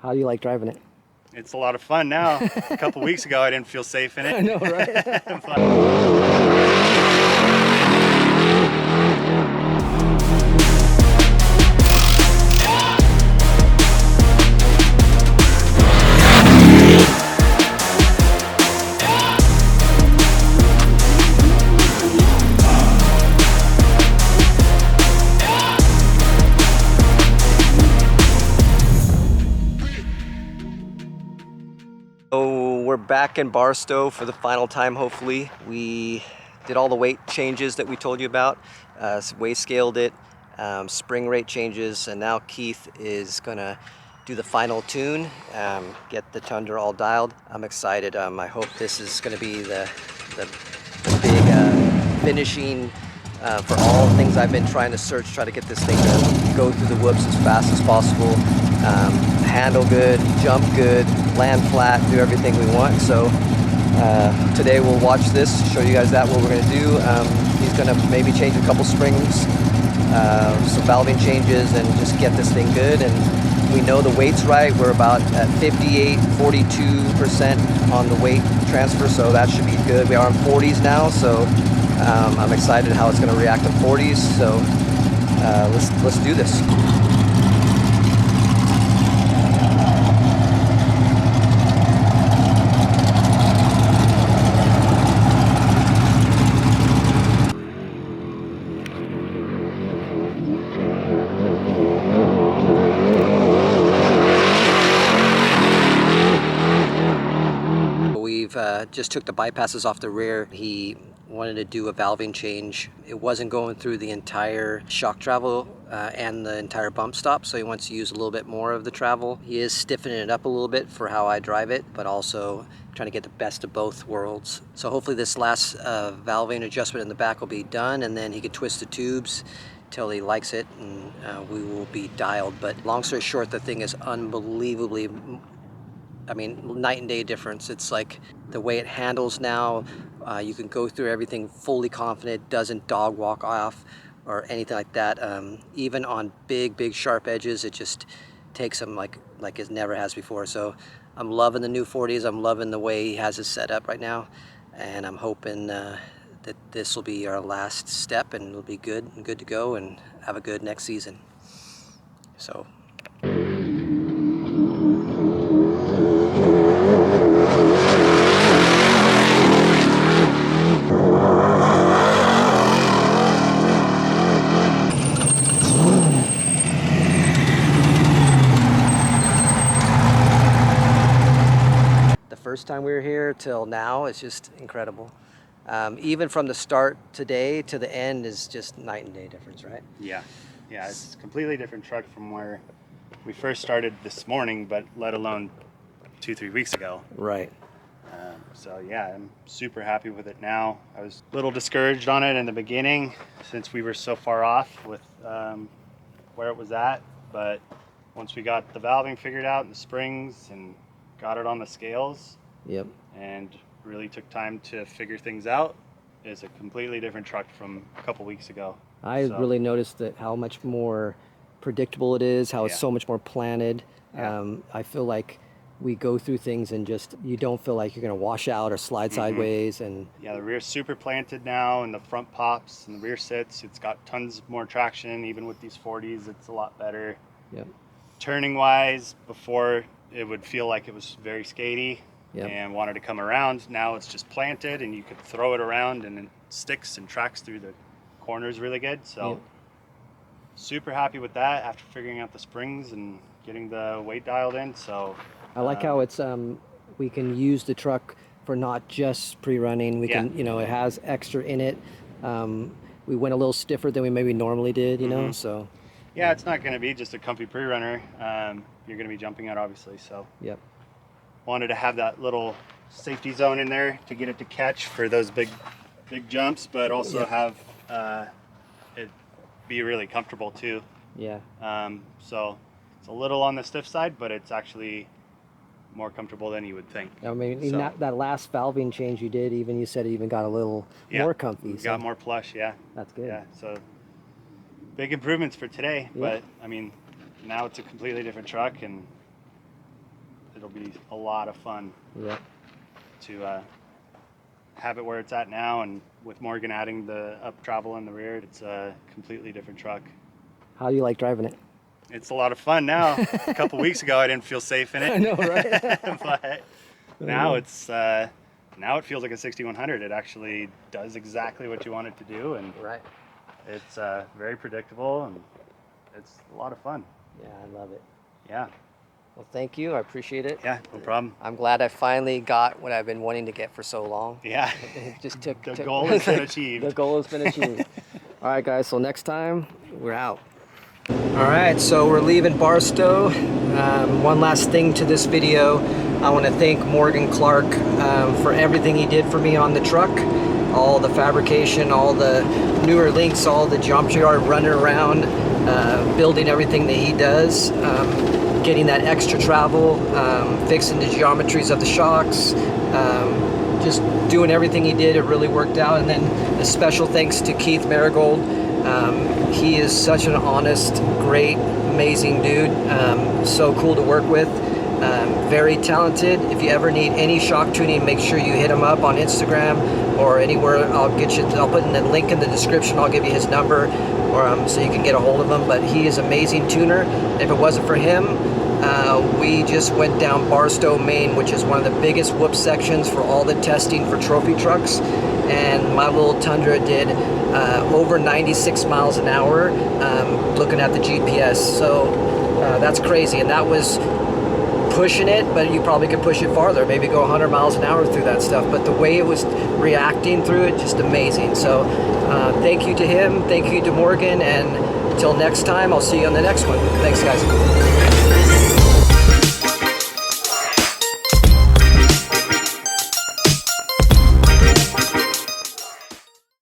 How do you like driving it? It's a lot of fun now. A couple weeks ago, I didn't feel safe in it. I know, right? So we're back in Barstow for the final time, hopefully. We did all the weight changes that we told you about, weight scaled it, spring rate changes, and now Keith is gonna do the final tune, get the Tundra all dialed. I'm excited. I hope this is gonna be the big finishing for all things I've been trying to search, try to get this thing to go through the whoops as fast as possible. Handle good, jump good, land flat, do everything we want. So today we'll watch this, show you guys that, what we're gonna do. He's gonna maybe change a couple springs, some valving changes, and just get this thing good. And we know the weight's right. We're about at 58, 42% on the weight transfer, so that should be good. We are on 40s now, so I'm excited how it's gonna react to 40s. So let's do this. We've just took the bypasses off the rear. He wanted to do a valving change. It wasn't going through the entire shock travel and the entire bump stop, so he wants to use a little bit more of the travel. He is stiffening it up a little bit for how I drive it, but also trying to get the best of both worlds. So hopefully this last valving adjustment in the back will be done, and then he can twist the tubes till he likes it, and we will be dialed. But long story short, the thing is unbelievably, I mean, night and day difference. It's like the way it handles now, you can go through everything fully confident, doesn't dog walk off or anything like that. Even on big sharp edges, it just takes them like it never has before. So I'm loving the new 40s. I'm loving the way he has it set up right now, and I'm hoping that this will be our last step, and it'll be good to go, and have a good next season. So. First time we were here till now, it's just incredible. Even from the start today to the end is just night and day difference, right? Yeah, it's a completely different truck from where we first started this morning, but let alone 2-3 weeks ago. Right. So yeah, I'm super happy with it now. I was a little discouraged on it in the beginning since we were so far off with where it was at, but once we got the valving figured out and the springs and got it on the scales, yep, and really took time to figure things out, is a completely different truck from a couple weeks ago. I really noticed that how much more predictable it is, how it's so much more planted. I feel like we go through things and just, you don't feel like you're going to wash out or slide sideways. And yeah, the rear's super planted now, and the front pops and the rear sits. It's got tons more traction. Even with these 40s, it's a lot better. Yep. Turning wise, before it would feel like it was very skatey. Yep. And wanted to come around. Now it's just planted, and you could throw it around, and it sticks and tracks through the corners really good. So yep, super happy with that after figuring out the springs and getting the weight dialed in. So I like how it's we can use the truck for not just pre-running. We can, you know, it has extra in it. We went a little stiffer than we maybe normally did, you know. So yeah, it's not going to be just a comfy pre-runner. You're going to be jumping out, obviously. So yep, wanted to have that little safety zone in there to get it to catch for those big jumps, but also have it be really comfortable too. Yeah. So it's a little on the stiff side, but it's actually more comfortable than you would think. I mean, even that last valving change you did, even you said it even got a little more comfy. Got more plush, That's good. Yeah, so big improvements for today, but I mean, now it's a completely different truck, and it'll be a lot of fun. Yeah. To have it where it's at now, and with Morgan adding the up travel in the rear, it's a completely different truck. How do you like driving it? It's a lot of fun now. A couple weeks ago, I didn't feel safe in it. I know, right? But now it's now it feels like a 6100. It actually does exactly what you want it to do, and Right. it's very predictable, and it's a lot of fun. Yeah, I love it. Yeah. Well, thank you. I appreciate it. Yeah, no problem. I'm glad I finally got what I've been wanting to get for so long. Yeah. It just took... The goal has been achieved. The goal has been achieved. All right, guys, so next time, we're out. All right, so we're leaving Barstow. One last thing to this video. I want to thank Morgan Clark for everything he did for me on the truck. All the fabrication, all the newer links, all the geometry art, running around, building everything that he does. Getting that extra travel, fixing the geometries of the shocks, just doing everything he did. It really worked out. And then a special thanks to Keith Marygold. He is such an honest, great, amazing dude. So cool to work with. Very talented. If you ever need any shock tuning, make sure you hit him up on Instagram or anywhere. I'll put in the link in the description. I'll give you his number, or so you can get a hold of him. But he is an amazing tuner. If it wasn't for him, we just went down Barstow, Maine, which is one of the biggest whoop sections for all the testing for trophy trucks. And my little Tundra did over 96 miles an hour, looking at the GPS. So that's crazy. And that was pushing it, but you probably could push it farther, maybe go 100 miles an hour through that stuff. But the way it was reacting through it, just amazing. So thank you to him, thank you to Morgan, and until next time, I'll see you on the next one. Thanks, guys.